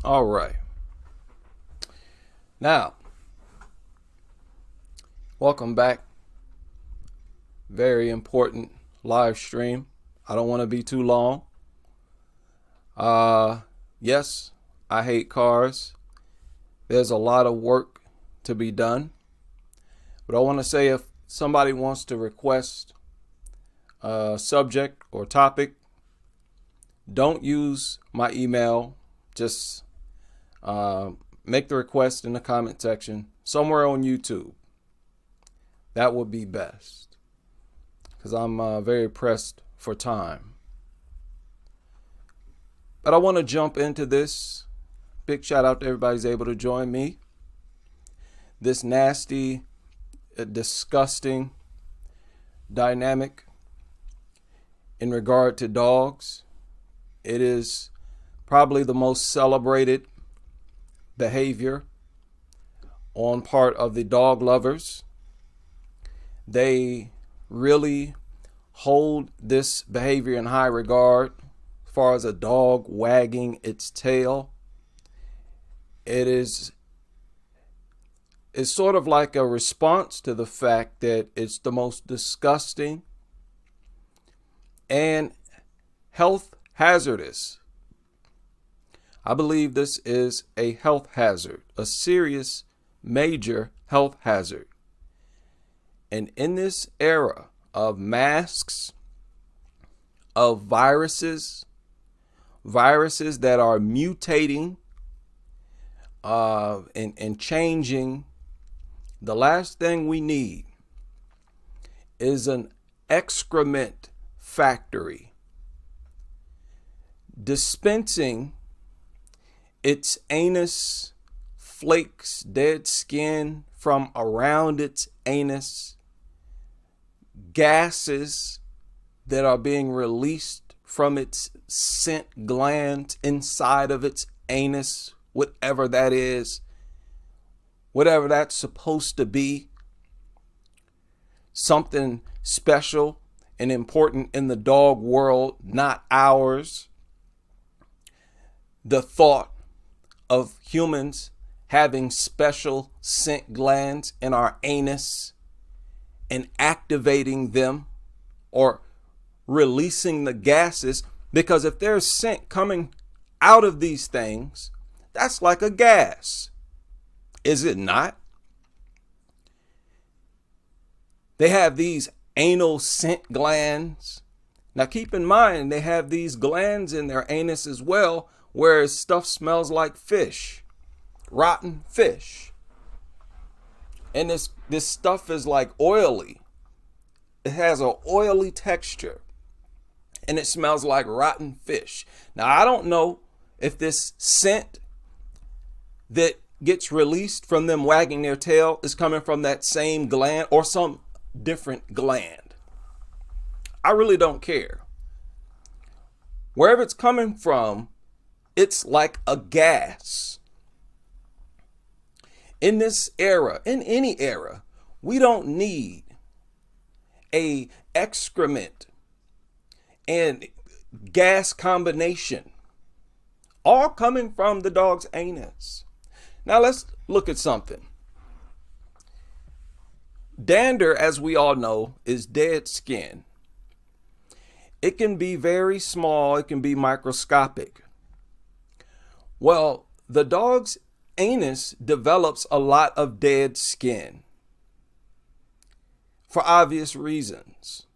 All right. Now, welcome back. Very important live stream. I don't want to be too long. Yes, I hate cars. There's a lot of work to be done. But I want to say if somebody wants to request a subject or topic, don't use my email. Just make the request in the comment section somewhere on YouTube. That would be best because I'm very pressed for time. But I want to jump into this. Big shout out to everybody who's able to join me. This nasty, disgusting dynamic in regard to dogs. It is probably the most celebrated behavior on part of the dog lovers. They really hold this behavior in high regard as far as a dog wagging its tail. It's sort of like a response to the fact that it's the most disgusting and health hazardous. I believe this is a health hazard, a serious, major health hazard. And in this era of masks, of viruses that are mutating and changing, the last thing we need is an excrement factory dispensing its anus flakes, dead skin from around its anus, gases that are being released from its scent glands inside of its anus, whatever that is, whatever that's supposed to be, something special and important in the dog world, not ours. The thought of humans having special scent glands in our anus and activating them or releasing the gases, because if there's scent coming out of these things, that's like a gas, is it not? They have these anal scent glands. Now keep in mind, they have these glands in their anus as well, where stuff smells like fish, rotten fish. And this stuff is like oily. It has an oily texture and it smells like rotten fish. Now, I don't know if this scent that gets released from them wagging their tail is coming from that same gland or some different gland. I really don't care. Wherever it's coming from, it's like a gas. In this era, in any era, we don't need a excrement and gas combination all coming from the dog's anus. Now let's look at something. Dander, as we all know, is dead skin. It can be very small, it can be microscopic. Well, the dog's anus develops a lot of dead skin for obvious reasons.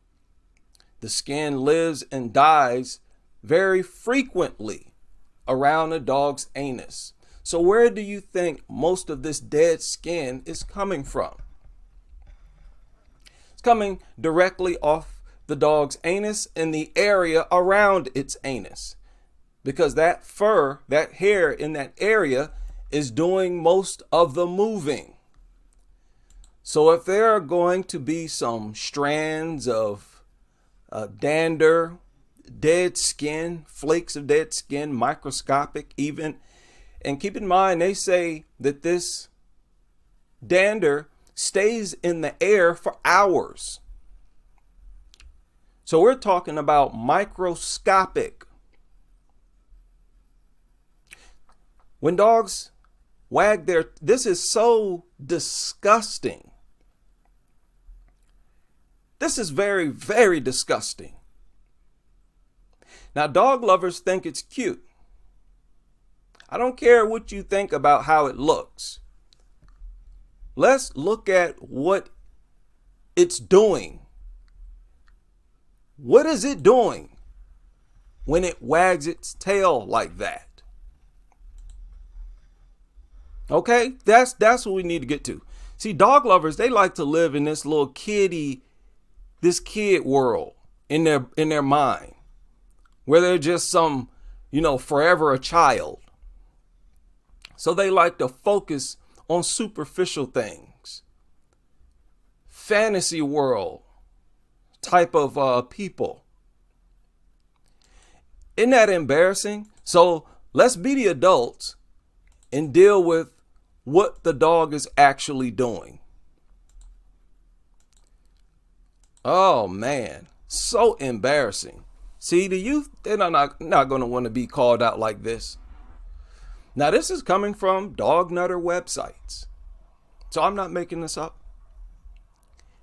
The skin lives and dies very frequently around a dog's anus. So where do you think most of this dead skin is coming from? It's coming directly off the dog's anus and the area around its anus, because that fur, that hair in that area is doing most of the moving. So if there are going to be some strands of dander, dead skin, flakes of dead skin, microscopic even, and keep in mind, they say that this dander stays in the air for hours. So we're talking about microscopic. When dogs wag this is so disgusting. This is very, very disgusting. Now, dog lovers think it's cute. I don't care what you think about how it looks. Let's look at what it's doing. What is it doing when it wags its tail like that? Okay, that's what we need to get to. See, dog lovers, they like to live in this little kid world in their mind, where they're just some, forever a child. So they like to focus on superficial things, fantasy world type of people. Isn't that embarrassing? So let's be the adults and deal with what the dog is actually doing. Oh man, so embarrassing. See, the youth, they're not going to want to be called out like this. Now, this is coming from dog nutter websites, so I'm not making this up.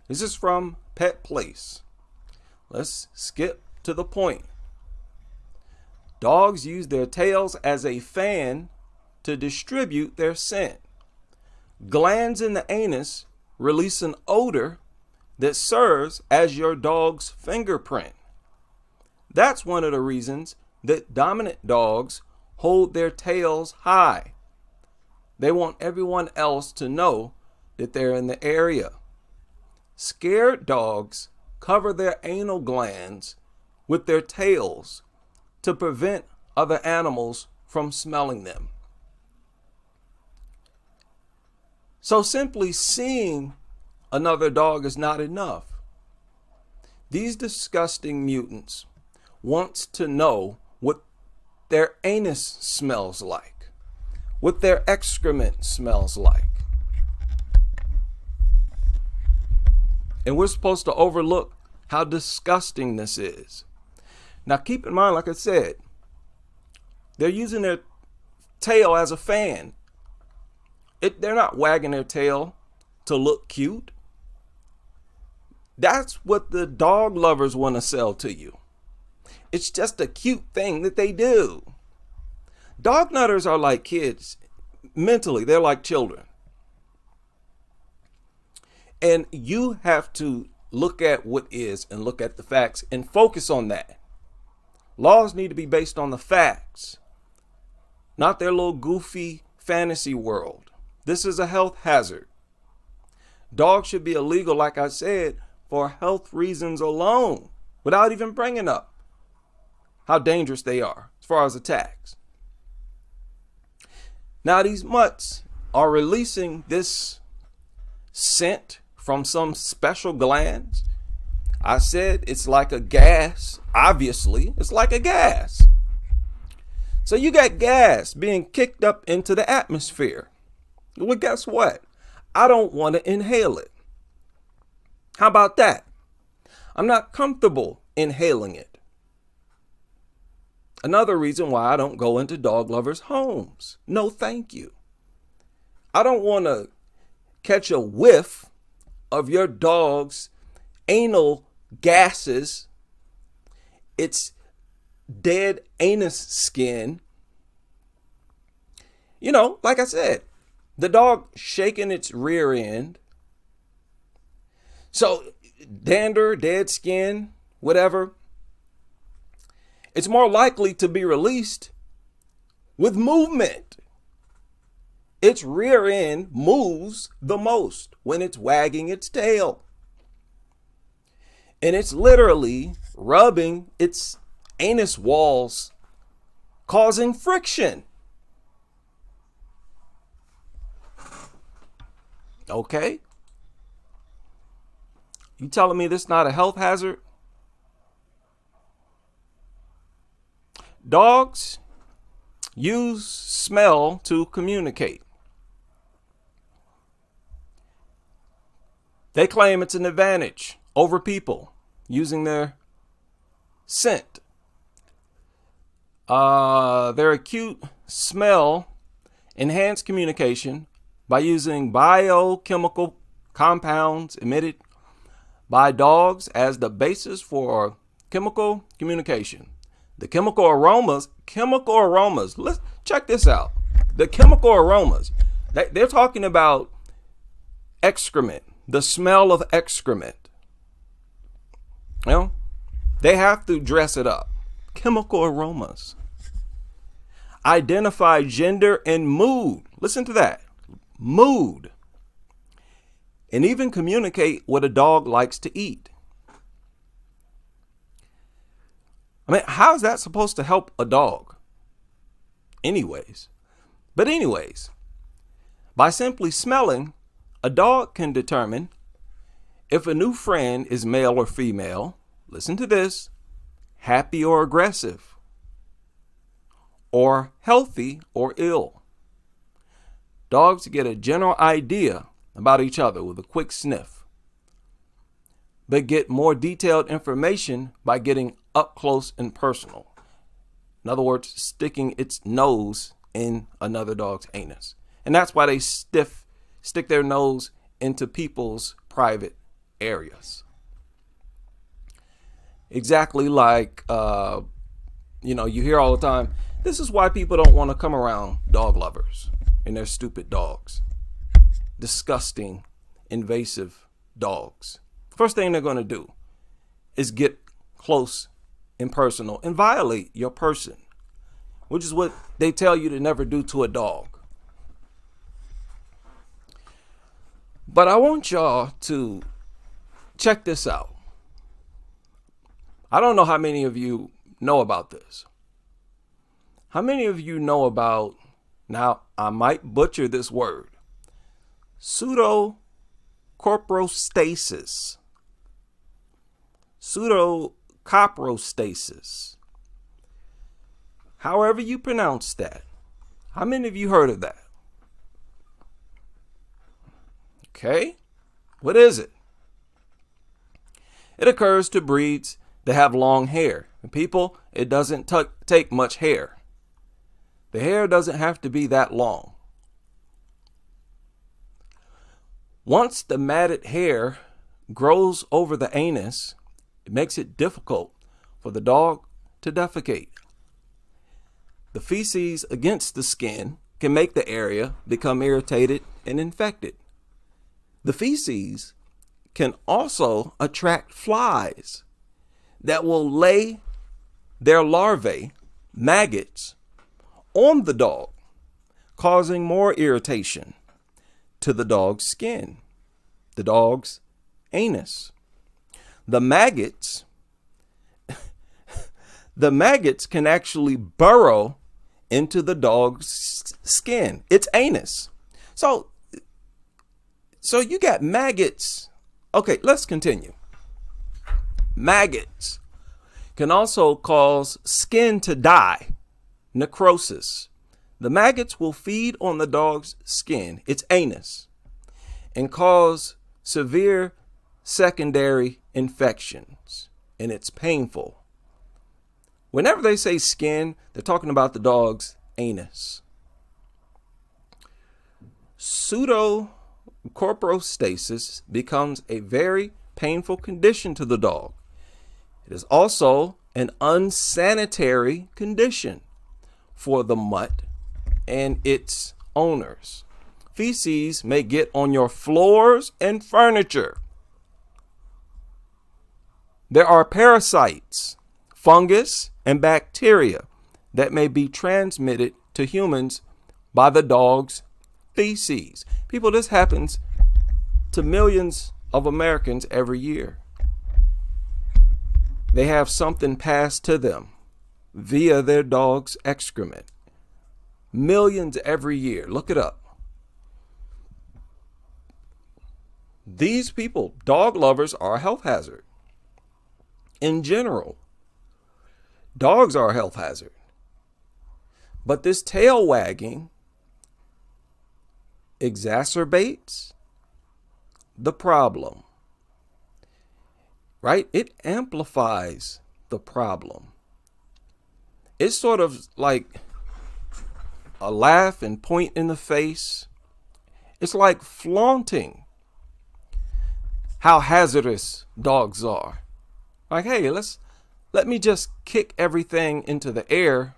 This is from Pet Place. Let's skip to the point. Dogs use their tails as a fan to distribute their scent. Glands in the anus release an odor that serves as your dog's fingerprint. That's one of the reasons that dominant dogs hold their tails high. They want everyone else to know that they're in the area. Scared dogs cover their anal glands with their tails to prevent other animals from smelling them. So simply seeing another dog is not enough. These disgusting mutants want to know what their anus smells like, what their excrement smells like. And we're supposed to overlook how disgusting this is. Now keep in mind, like I said, they're using their tail as a fan. They're not wagging their tail to look cute. That's what the dog lovers want to sell to you. It's just a cute thing that they do. Dog nutters are like kids. Mentally, they're like children. And you have to look at what is and look at the facts and focus on that. Laws need to be based on the facts, not their little goofy fantasy world. This is a health hazard. Dogs should be illegal, like I said, for health reasons alone, without even bringing up how dangerous they are as far as attacks. Now these mutts are releasing this scent from some special glands. I said it's like a gas. Obviously, it's like a gas. So you got gas being kicked up into the atmosphere. Well, guess what? I don't want to inhale it. How about that? I'm not comfortable inhaling it. Another reason why I don't go into dog lovers' homes. No, thank you. I don't want to catch a whiff of your dog's anal gases, its dead anus skin. Like I said, the dog shaking its rear end. So dander, dead skin, whatever. It's more likely to be released with movement. Its rear end moves the most when it's wagging its tail. And it's literally rubbing its anus walls, causing friction. Okay? You telling me this is not a health hazard? Dogs use smell to communicate. They claim it's an advantage over people using their scent. Their acute smell enhance communication by using biochemical compounds emitted by dogs as the basis for chemical communication. The chemical aromas, let's check this out. The chemical aromas, they're talking about excrement, the smell of excrement. You know, they have to dress it up. Chemical aromas. Identify gender and mood. Listen to that. Mood. And even communicate what a dog likes to eat. I mean, how is that supposed to help a dog? Anyways, by simply smelling, a dog can determine if a new friend is male or female. Listen to this. Happy or aggressive, or healthy or ill. Dogs get a general idea about each other with a quick sniff, but get more detailed information by getting up close and personal. In other words, sticking its nose in another dog's anus. And that's why they stick their nose into people's private areas. Exactly like, you hear all the time, this is why people don't want to come around dog lovers and their stupid dogs. Disgusting, invasive dogs. First thing they're going to do is get close and personal and violate your person, which is what they tell you to never do to a dog. But I want y'all to check this out. I don't know how many of you know about this. How many of you know about, now I might butcher this word, pseudocoprostasis. Pseudocoprostasis. However you pronounce that. How many of you heard of that? Okay. What is it? It occurs to breeds that have long hair. And people, it doesn't take much hair. The hair doesn't have to be that long. Once the matted hair grows over the anus, it makes it difficult for the dog to defecate. The feces against the skin can make the area become irritated and infected. The feces can also attract flies that will lay their larvae, maggots, on the dog, causing more irritation to the dog's skin, the dog's anus. The maggots can actually burrow into the dog's skin, its anus. So you got maggots. Okay, let's continue. Maggots can also cause skin to die, necrosis. The maggots will feed on the dog's skin, its anus, and cause severe secondary infections, and it's painful. Whenever they say skin, they're talking about the dog's anus. Pseudocoprostasis becomes a very painful condition to the dog. It is also an unsanitary condition for the mutt and its owners. Feces may get on your floors and furniture. There are parasites, fungus, and bacteria that may be transmitted to humans by the dog's feces. People, this happens to millions of Americans every year. They have something passed to them via their dog's excrement. Millions every year. Look it up. These people, dog lovers, are a health hazard. In general, dogs are a health hazard. But this tail wagging exacerbates the problem, right? It amplifies the problem. It's sort of like laugh and point in the face. It's like flaunting how hazardous dogs are. Like, hey, let me just kick everything into the air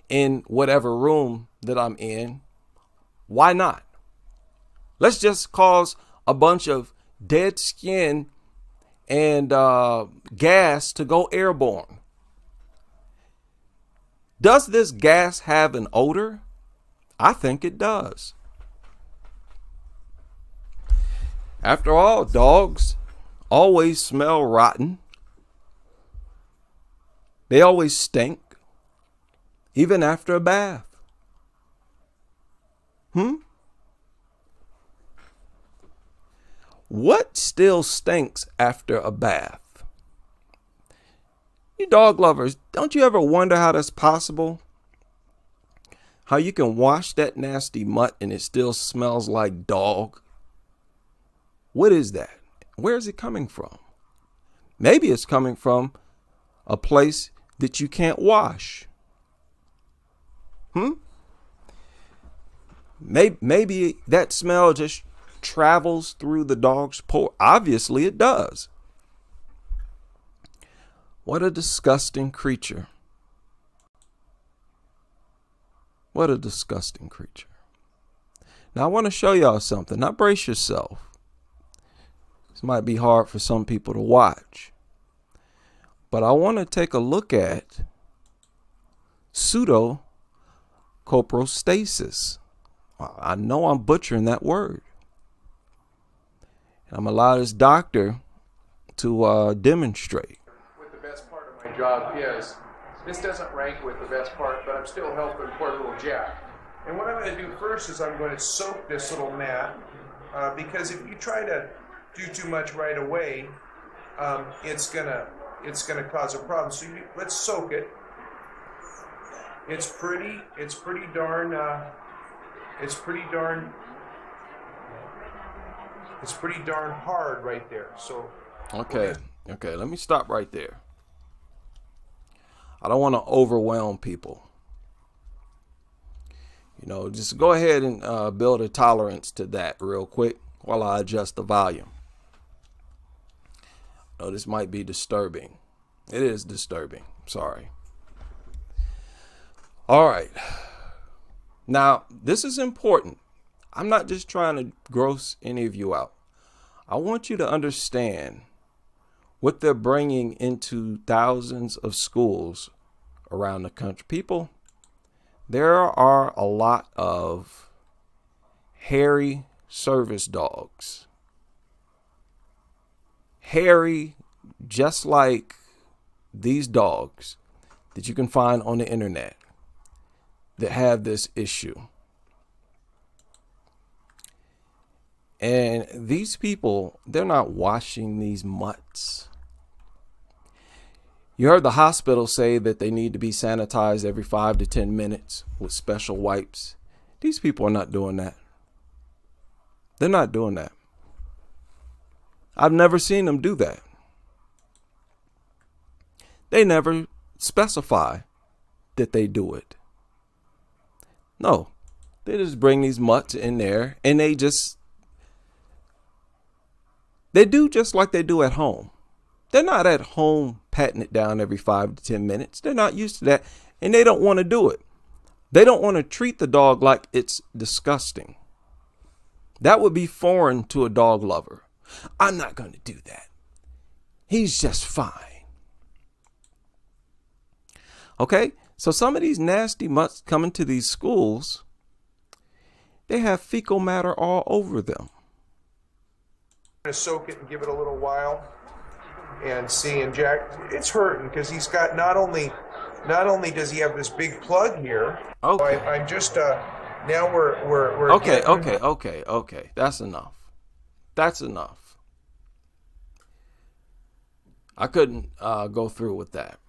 in whatever room that I'm in. Why not? Let's just cause a bunch of dead skin and gas to go airborne. Does this gas have an odor? I think it does. After all, dogs always smell rotten. They always stink, even after a bath. What still stinks after a bath? You dog lovers, don't you ever wonder how that's possible? How you can wash that nasty mutt and it still smells like dog? What is that? Where is it coming from? Maybe it's coming from a place that you can't wash. Maybe that smell just travels through the dog's pore. Obviously it does. What a disgusting creature. What a disgusting creature. Now I want to show y'all something. Now brace yourself. This might be hard for some people to watch, but I want to take a look at pseudocoprostasis. I know I'm butchering that word. I'm going to allow this doctor to demonstrate. What the best part of my job is, this doesn't rank with the best part, but I'm still helping poor little Jack. And what I'm going to do first is I'm going to soak this little mat, because if you try to do too much right away, it's gonna cause a problem. So let's soak it. It's pretty darn hard right there. So okay, let me stop right there. I don't want to overwhelm people. You know, just go ahead and build a tolerance to that real quick while I adjust the volume. Oh, this might be disturbing. It is disturbing. Sorry. All right. Now, this is important. I'm not just trying to gross any of you out. I want you to understand what they're bringing into thousands of schools around the country. People, there are a lot of hairy service dogs. Hairy, just like these dogs that you can find on the internet that have this issue. And these people, they're not washing these mutts. You heard the hospital say that they need to be sanitized every 5 to 10 minutes with special wipes. These people are not doing that. They're not doing that. I've never seen them do that. They never specify that they do it. No, they just bring these mutts in there and they do just like they do at home. They're not at home patting it down every 5 to 10 minutes. They're not used to that and they don't want to do it. They don't want to treat the dog like it's disgusting. That would be foreign to a dog lover. I'm not going to do that. He's just fine. Okay, so some of these nasty mutts coming to these schools, they have fecal matter all over them. I'm going to soak it and give it a little while and see. And Jack, it's hurting because he's got not only does he have this big plug here. Okay. I'm just now we're okay. That's enough. That's enough. I couldn't go through with that.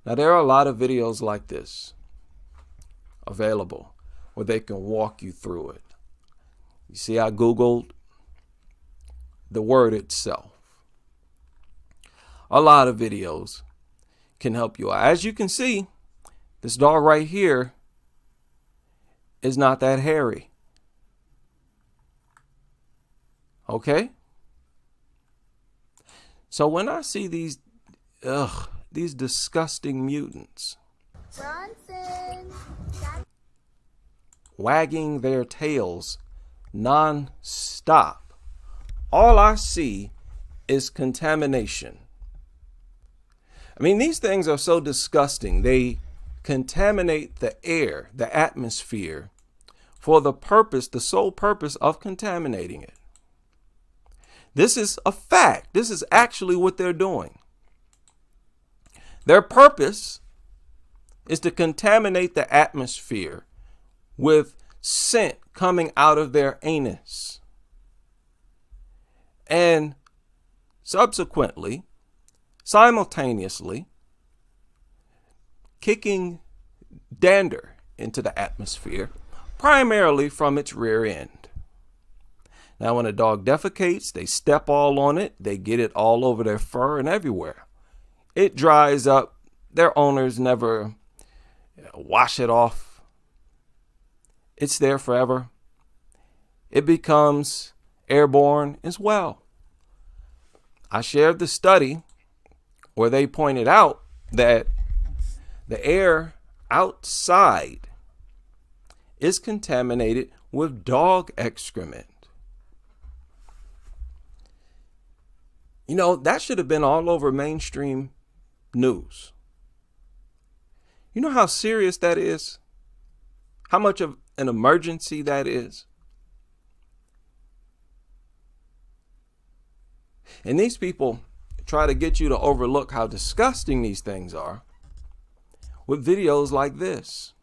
Now, there are a lot of videos like this available where they can walk you through it. You see, I Googled the word itself. A lot of videos can help you out. As you can see, this dog right here is not that hairy. Okay? So when I see these disgusting mutants wagging their tails non-stop, all I see is contamination. I mean, these things are so disgusting. They contaminate the air, the atmosphere, for the sole purpose of contaminating it. This is a fact. This is actually what they're doing. Their purpose is to contaminate the atmosphere with scent coming out of their anus. And subsequently, simultaneously, kicking dander into the atmosphere, primarily from its rear end. Now, when a dog defecates, they step all on it. They get it all over their fur and everywhere. It dries up. Their owners never wash it off. It's there forever. It becomes airborne as well. I shared the study where they pointed out that the air outside is contaminated with dog excrement. You know, that should have been all over mainstream news. You know how serious that is? How much of an emergency that is? And these people try to get you to overlook how disgusting these things are with videos like this.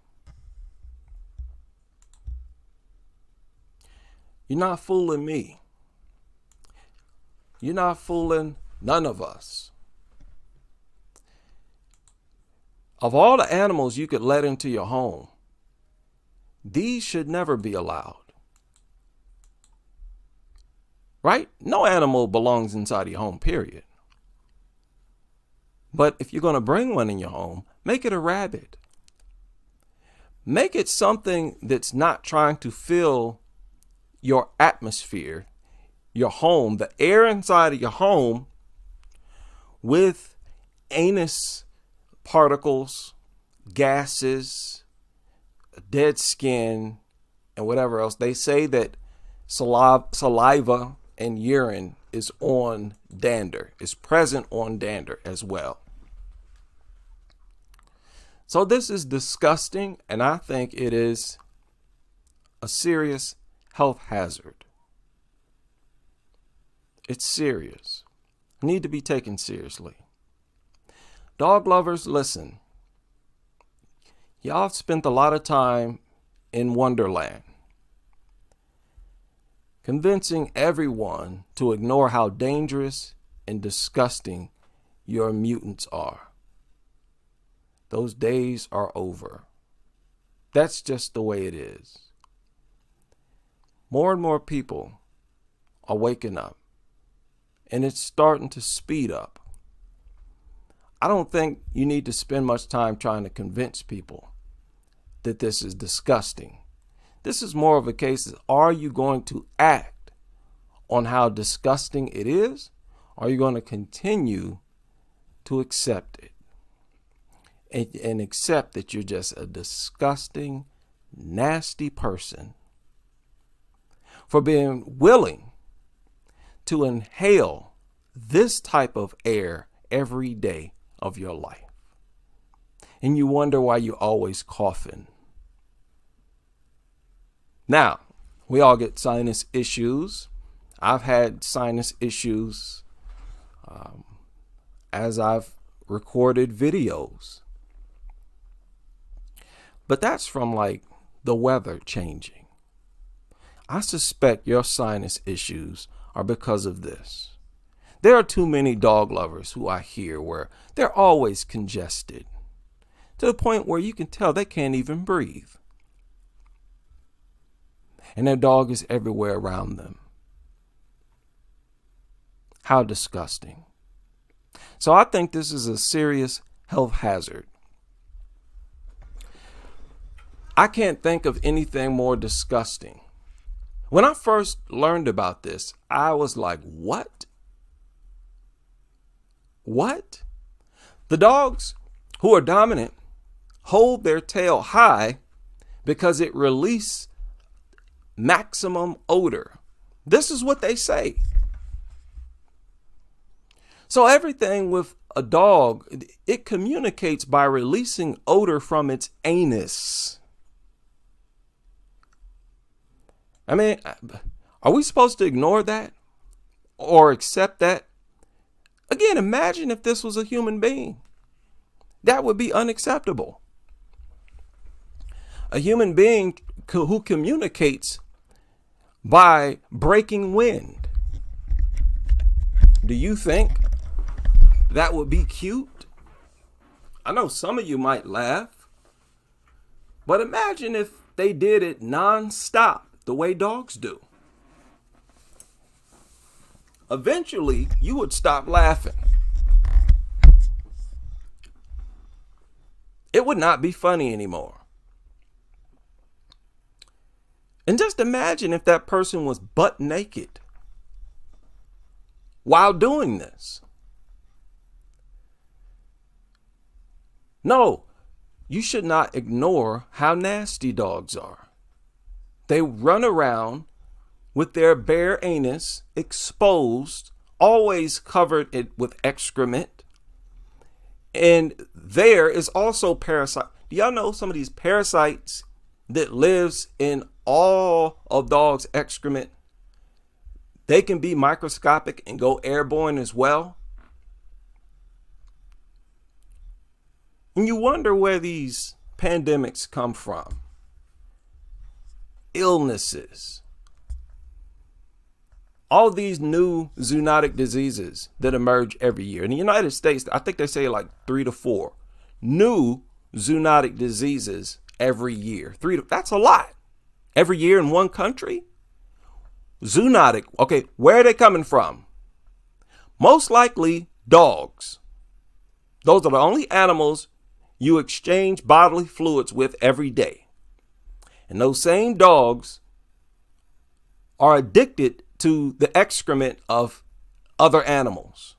You're not fooling me. You're not fooling none of us. Of all the animals you could let into your home, these should never be allowed. Right? No animal belongs inside your home, period. But if you're going to bring one in your home, make it a rabbit. Make it something that's not trying to fill your atmosphere, your home, the air inside of your home with anus particles, gases, dead skin, and whatever else. They say that saliva and urine is on dander, is present on dander as well. So this is disgusting, and I think it is a serious health hazard. It's serious. Need to be taken seriously. Dog lovers, listen. Y'all have spent a lot of time in Wonderland, convincing everyone to ignore how dangerous and disgusting your mutants are. Those days are over. That's just the way it is. More and more people are waking up, and it's starting to speed up. I don't think you need to spend much time trying to convince people that this is disgusting. This is more of a case of, are you going to act on how disgusting it is? Or are you going to continue to accept it? And accept that you're just a disgusting, nasty person for being willing to inhale this type of air every day of your life. And you wonder why you're always coughing. Now, we all get sinus issues. I've had sinus issues as I've recorded videos. But that's from like the weather changing. I suspect your sinus issues are because of this. There are too many dog lovers who I hear where they're always congested to the point where you can tell they can't even breathe. And their dog is everywhere around them. How disgusting. So I think this is a serious health hazard. I can't think of anything more disgusting. When I first learned about this, I was like, what? What? The dogs who are dominant hold their tail high because it releases maximum odor. This is what they say. So everything with a dog, it communicates by releasing odor from its anus. I mean, are we supposed to ignore that or accept that? Again, imagine if this was a human being. That would be unacceptable. A human being who communicates by breaking wind. Do you think that would be cute? I know some of you might laugh, but imagine if they did it non-stop the way dogs do. Eventually, you would stop laughing. It would not be funny anymore. And just imagine if that person was butt naked while doing this. No, you should not ignore how nasty dogs are. They run around with their bare anus exposed, always covered it with excrement. And there is also parasite. Do y'all know some of these parasites that lives in all of dogs' excrement? They can be microscopic and go airborne as well. And you wonder where these pandemics come from. Illnesses. All these new zoonotic diseases that emerge every year. In the United States, I think they say like 3 to 4 new zoonotic diseases every year. That's a lot. Every year in one country? Zoonotic. Okay, where are they coming from? Most likely dogs. Those are the only animals you exchange bodily fluids with every day. And those same dogs are addicted to the excrement of other animals.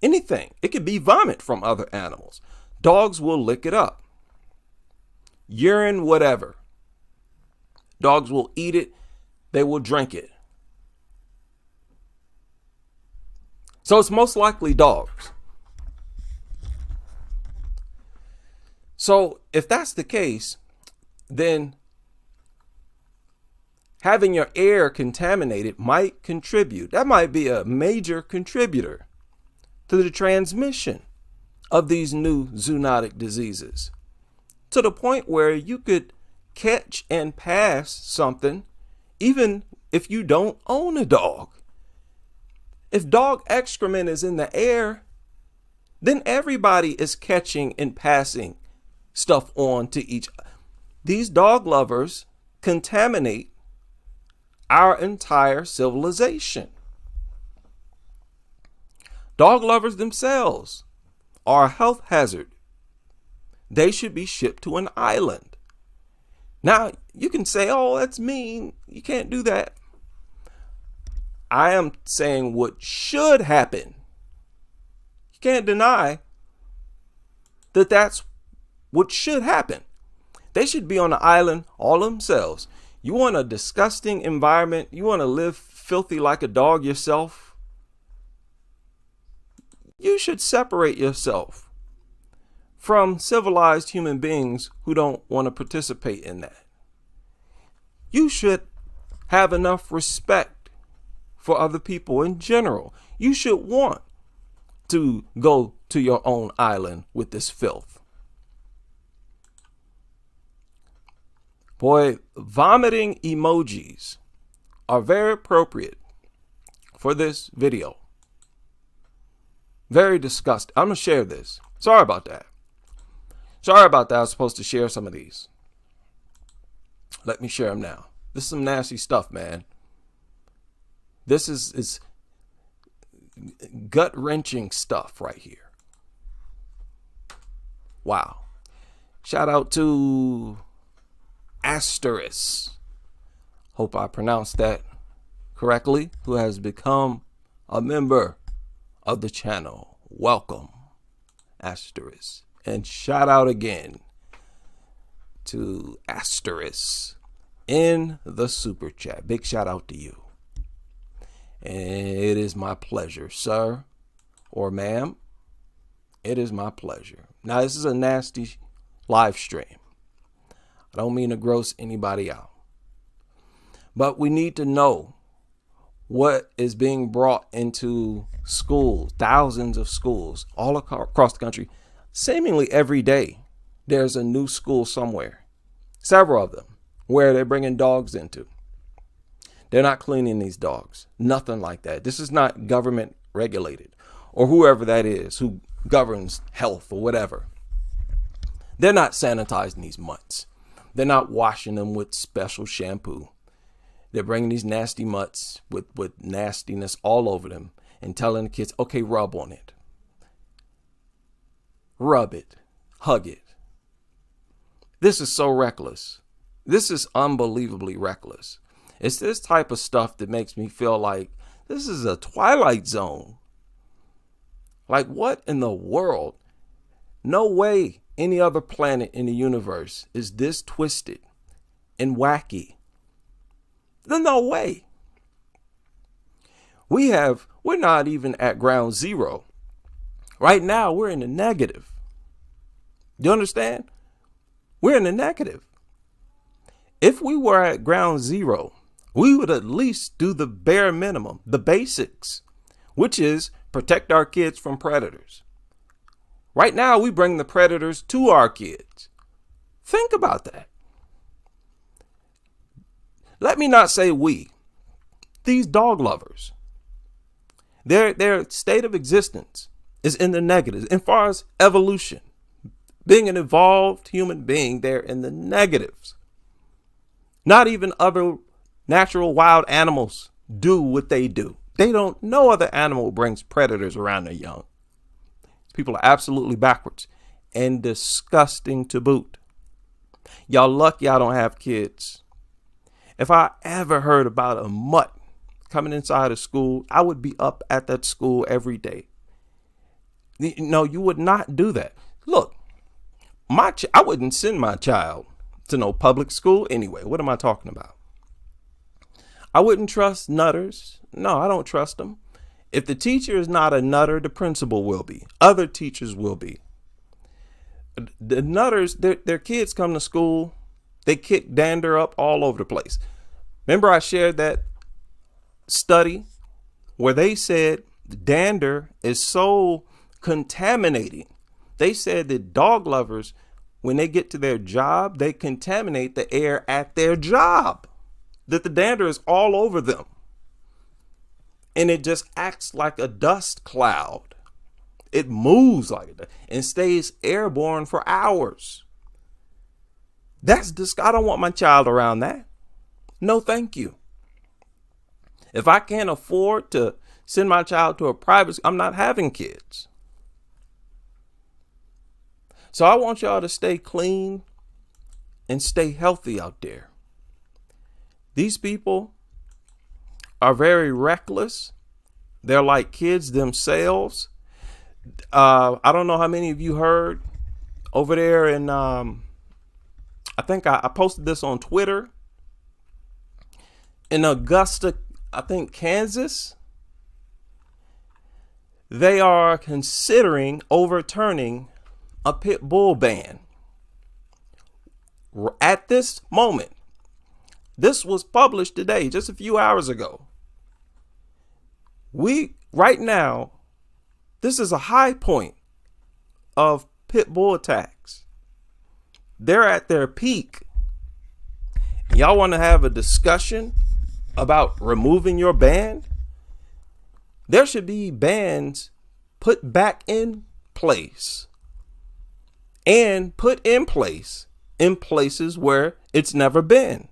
Anything. It could be vomit from other animals. Dogs will lick it up. Urine, whatever. Dogs will eat it. They will drink it. So it's most likely dogs. So if that's the case, then having your air contaminated might contribute. That might be a major contributor to the transmission of these new zoonotic diseases, to the point where you could catch and pass something even if you don't own a dog. If dog excrement is in the air, then everybody is catching and passing stuff on to each other. These dog lovers contaminate our entire civilization. Dog lovers themselves are a health hazard. They should be shipped to an island. Now, you can say, oh, that's mean. You can't do that. I am saying what should happen. You can't deny that that's what should happen. They should be on the island all themselves. You want a disgusting environment? You want to live filthy like a dog yourself? You should separate yourself from civilized human beings who don't want to participate in that. You should have enough respect for other people in general. You should want to go to your own island with this filth. Boy, vomiting emojis are very appropriate for this video. Very disgusting. I'm going to share this. Sorry about that. Sorry about that. I was supposed to share some of these. Let me share them now. This is some nasty stuff, man. This is gut-wrenching stuff right here. Wow. Shout out to Asterisk. Hope I pronounced that correctly. Who has become a member of the channel. Welcome, Asterisk. And shout out again to Asterisk in the super chat. Big shout out to you. And it is my pleasure, sir or ma'am. It is my pleasure. Now, this is a nasty live stream. I don't mean to gross anybody out. But we need to know what is being brought into schools, thousands of schools all across the country. Seemingly every day, there's a new school somewhere. Several of them where they're bringing dogs into. They're not cleaning these dogs. Nothing like that. This is not government regulated or whoever that is who governs health or whatever. They're not sanitizing these mutts. They're not washing them with special shampoo. They're bringing these nasty mutts with nastiness all over them and telling the kids, okay, rub on it. Rub it. Hug it. This is so reckless. This is unbelievably reckless. It's this type of stuff that makes me feel like this is a Twilight Zone. Like, what in the world? No way any other planet in the universe is this twisted and wacky. No way. We're not even at ground zero. Right now, we're in the negative. You understand? We're in the negative. If we were at ground zero, we would at least do the bare minimum, the basics, which is protect our kids from predators. Right now, we bring the predators to our kids. Think about that. Let me not say we. These dog lovers. Their state of existence is in the negative. As far as evolution, being an evolved human being, they're in the negatives. Not even other natural wild animals do what they do. They don't. No other animal brings predators around their young. People are absolutely backwards and disgusting to boot. Y'all lucky I don't have kids. If I ever heard about a mutt coming inside a school, I would be up at that school every day. No, you would not do that. Look, I wouldn't send my child to no public school anyway. What am I talking about? I wouldn't trust nutters. No, I don't trust them. If the teacher is not a nutter, the principal will be. Other teachers will be. The nutters, their kids come to school, they kick dander up all over the place. Remember I shared that study where they said dander is so contaminating. They said that dog lovers, when they get to their job, they contaminate the air at their job. That the dander is all over them. And it just acts like a dust cloud. It moves like that and stays airborne for hours. I don't want my child around that. No, thank you. If I can't afford to send my child to a private school, I'm not having kids. So I want y'all to stay clean and stay healthy out there. These people are very reckless. They're like kids themselves. I don't know how many of you heard over there in, I think I posted this on Twitter. In Augusta, I think Kansas, they are considering overturning a pit bull ban. At this moment, this was published today, just a few hours ago. Right now, this is a high point of pit bull attacks. They're at their peak. Y'all want to have a discussion about removing your ban? There should be bans put back in place and put in place in places where it's never been.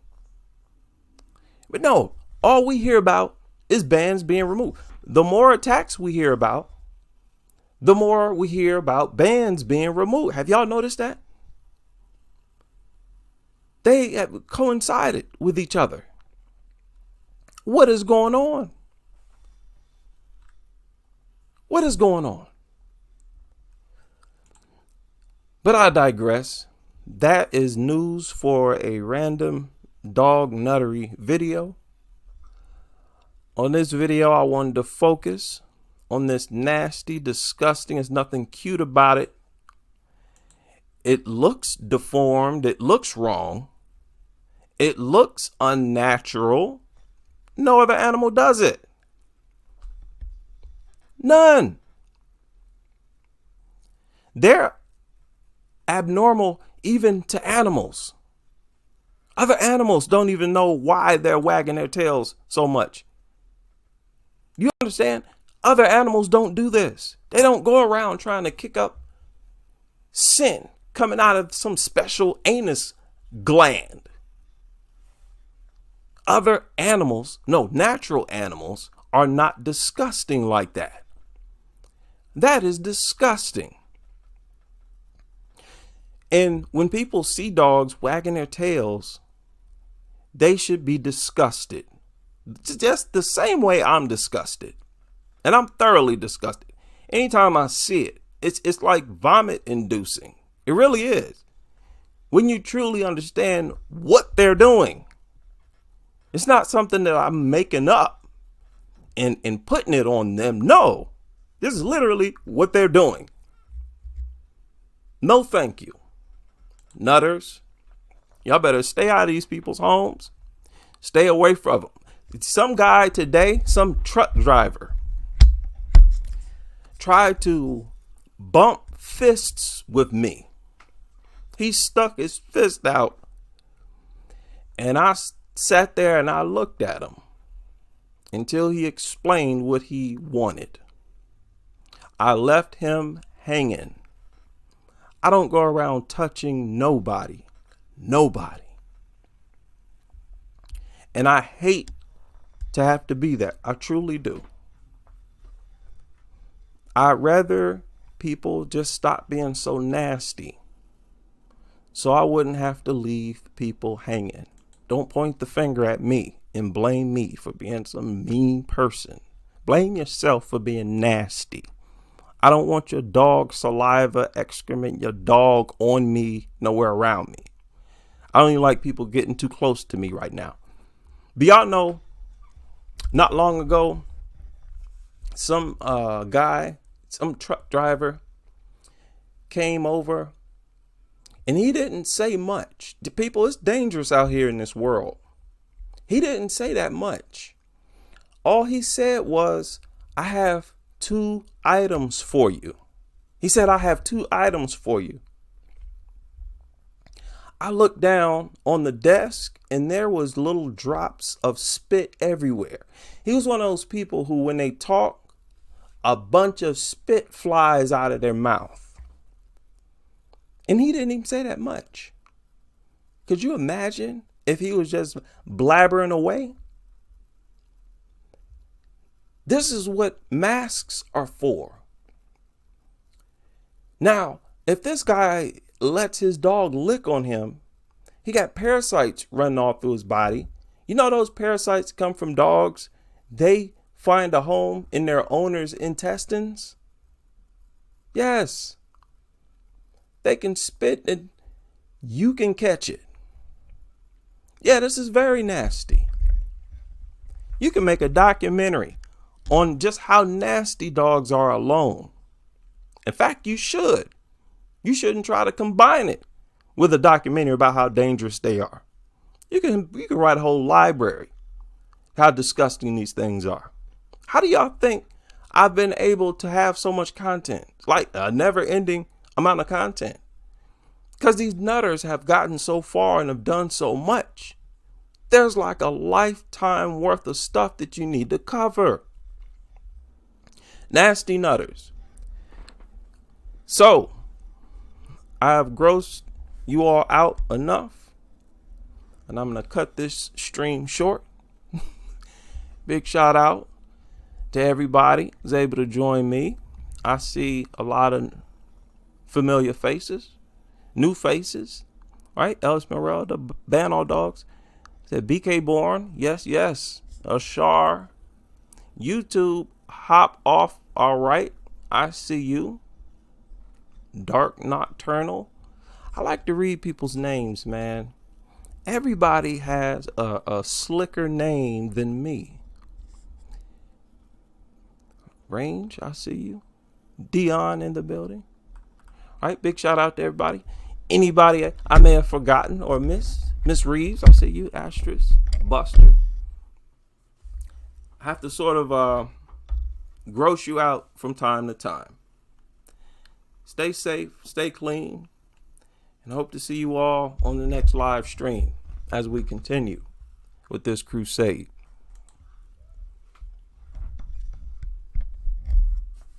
But no, all we hear about is bans being removed. The more attacks we hear about, the more we hear about bans being removed. Have y'all noticed that? They have coincided with each other. What is going on? What is going on? But I digress. That is news for a random dog nuttery video. On this video, I wanted to focus on this nasty, disgusting. There's nothing cute about it. It looks deformed. It looks wrong. It looks unnatural. No other animal does it. None. They're abnormal even to animals. Other animals don't even know why they're wagging their tails so much. You understand? Other animals don't do this. They don't go around trying to kick up scent coming out of some special anus gland. Other animals, no, natural animals, are not disgusting like that. That is disgusting. And when people see dogs wagging their tails, they should be disgusted. Just the same way I'm disgusted. And I'm thoroughly disgusted. Anytime I see it, it's like vomit inducing. It really is. When you truly understand what they're doing. It's not something that I'm making up and putting it on them. No, this is literally what they're doing. No, thank you. Nutters, y'all better stay out of these people's homes. Stay away from them. Some guy today, some truck driver, tried to bump fists with me. He stuck his fist out, and I sat there and I looked at him until he explained what he wanted. I left him hanging. I don't go around touching nobody. Nobody. And I hate to have to be that. I truly do. I'd rather people just stop being so nasty so I wouldn't have to leave people hanging. Don't point the finger at me and blame me for being some mean person. Blame yourself for being nasty. I don't want your dog saliva, excrement, your dog on me, nowhere around me. I don't even like people getting too close to me right now. But y'all know, not long ago, some guy, some truck driver came over and he didn't say much. The people, it's dangerous out here in this world. He didn't say that much. All he said was, I have 2 items for you. He said, I have 2 items for you. I looked down on the desk and there was little drops of spit everywhere. He was one of those people who, when they talk, a bunch of spit flies out of their mouth. And he didn't even say that much. Could you imagine if he was just blabbering away? This is what masks are for. Now, if this guy lets his dog lick on him, he got parasites running all through his body. You know those parasites come from dogs? They find a home in their owner's intestines. Yes. They can spit and you can catch it. Yeah, this is very nasty. You can make a documentary on just how nasty dogs are alone. In fact, you should. You shouldn't try to combine it with a documentary about how dangerous they are. You can write a whole library how disgusting these things are. How do y'all think I've been able to have so much content? Like a never-ending amount of content. Because these nutters have gotten so far and have done so much. There's like a lifetime worth of stuff that you need to cover. Nasty nutters. So, I have grossed you all out enough, and I'm going to cut this stream short. Big shout out to everybody who's able to join me. I see a lot of familiar faces, new faces. Right? Ellis Morel, the band All Dogs. Said BK Born. Yes, yes. Ashar. YouTube. Hop off. All right. I see you. Dark Nocturnal. I like to read people's names, man. Everybody has a slicker name than me. Range, I see you. Dion in the building. All right, big shout out to everybody. Anybody I may have forgotten or missed. Miss Reeves, I see you. Asterisk, Buster. I have to sort of gross you out from time to time. Stay safe, stay clean, and hope to see you all on the next live stream as we continue with this crusade.